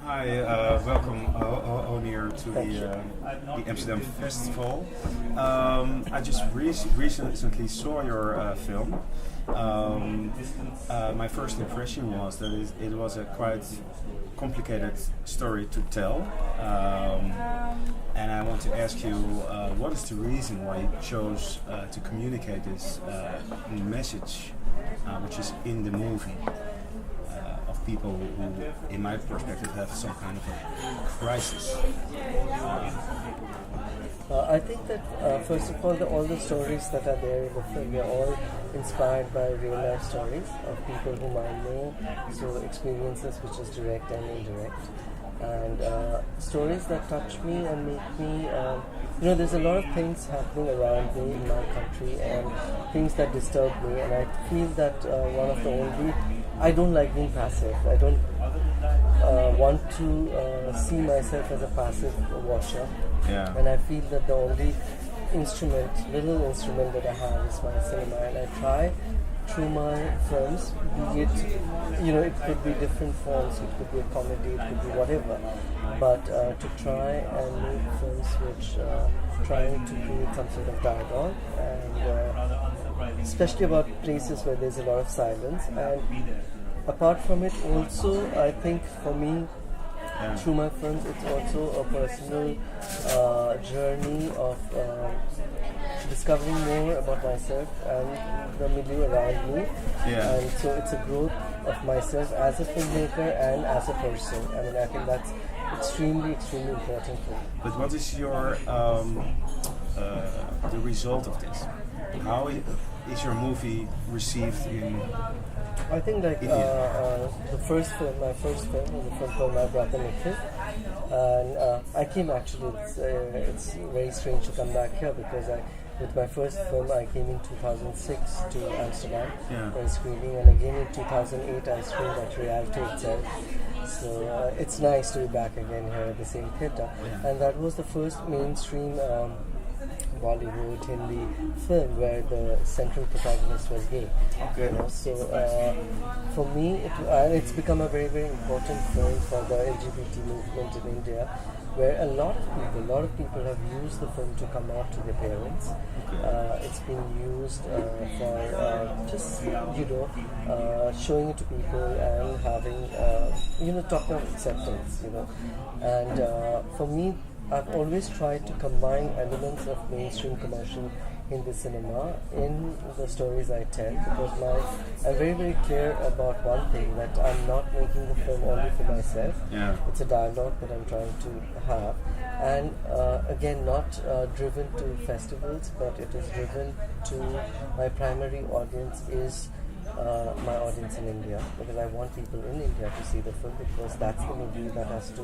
Hi, welcome Onir to the Amsterdam Festival. I just recently saw your film. My first impression was that it was a quite complicated story to tell. And I want to ask you, what is the reason why you chose to communicate this message, which is in the movie? Of people who, in my perspective, have some kind of a crisis. I think that first of all the stories that are there in the film are all inspired by real life stories of people whom I know, so experiences which is direct and indirect, and stories that touch me and make me. There's a lot of things happening around me in my country and things that disturb me, and I feel that one of the only. I don't like being passive. I don't want to see myself as a passive watcher. Yeah. And I feel that the only little instrument that I have is my cinema, and I try through my films, be it, it could be different forms, it could be a comedy, it could be whatever, but to try and make films which trying to create some sort of dialogue, and especially about places where there's a lot of silence. And apart from it, also, I think for me, through my films, it's also a personal journey of discovering more about myself and the milieu around me. Yeah. And so it's a growth of myself as a filmmaker and as a person. I mean, I think that's extremely important for me. But what is your the result of this? How is your movie received in? I think my first film was a film called My Brother Nikhil, and I came actually. It's very strange to come back here because with my first film I came in 2006 to Amsterdam for a screening, and again in 2008 I screened at Rialto itself. So it's nice to be back again here at the same theatre, and that was the first mainstream Bollywood Hindi film where the central protagonist was gay. Okay. So for me, it's become a very important film for the LGBT movement in India, where a lot of people have used the film to come out to their parents. Okay. It's been used for just showing it to people and having talking of acceptance. And for me, I've always tried to combine elements of mainstream commercial Hindi cinema in the stories I tell, because I'm very clear about one thing, that I'm not making the film only for myself. Yeah. It's a dialogue that I'm trying to have, and again, not driven to festivals, but it is driven to my primary audience is my audience in India, because I want people in India to see the film, because that's the movie that has to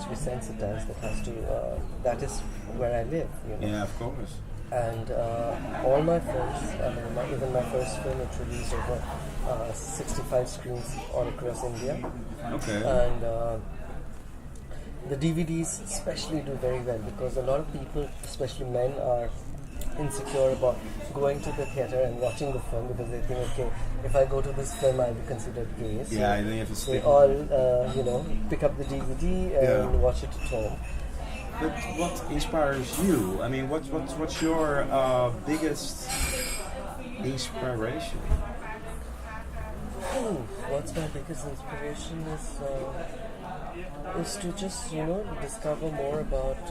be sensitized, that is where I live. Yeah, of course. And all my films, even my first film, it released over 65 screens all across India. Okay. And the DVDs especially do very well, because a lot of people, especially men, are insecure about going to the theatre and watching the film, because they think, okay, if I go to this film, I'll be considered gay. So yeah, and then you have to they all, pick up the DVD and watch it at home. But what inspires you? I mean, what's your biggest inspiration? What's my biggest inspiration is to just discover more about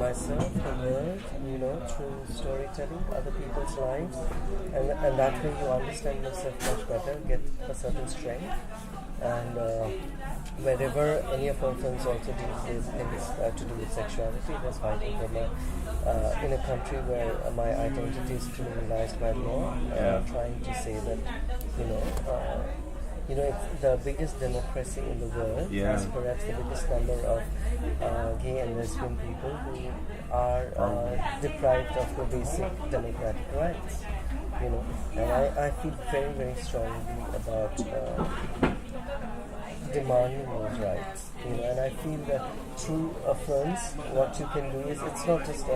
myself, the world, through storytelling, other people's lives, and that way you understand yourself much better, get a certain strength, and wherever any of our films also deal with things to do with sexuality, that's fighting from in a country where my identity is criminalized by law, trying to say that, it's the biggest democracy in the world. It's perhaps the biggest number of gay and lesbian people who are deprived of the basic democratic rights. And I feel very strongly about demanding those rights. And I feel that through films, what you can do is, it's not just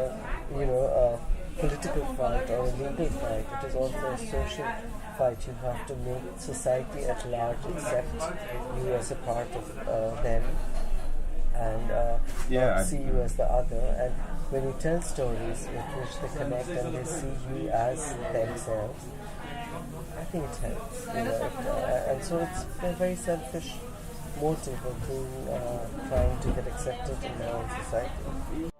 political fight or a legal fight. It is also a social fight. You have to make society at large accept you as a part of them, and not see you as the other. And when you tell stories with which they connect and they see you as themselves, I think it helps. And so it's a very selfish motive of being trying to get accepted in our own society.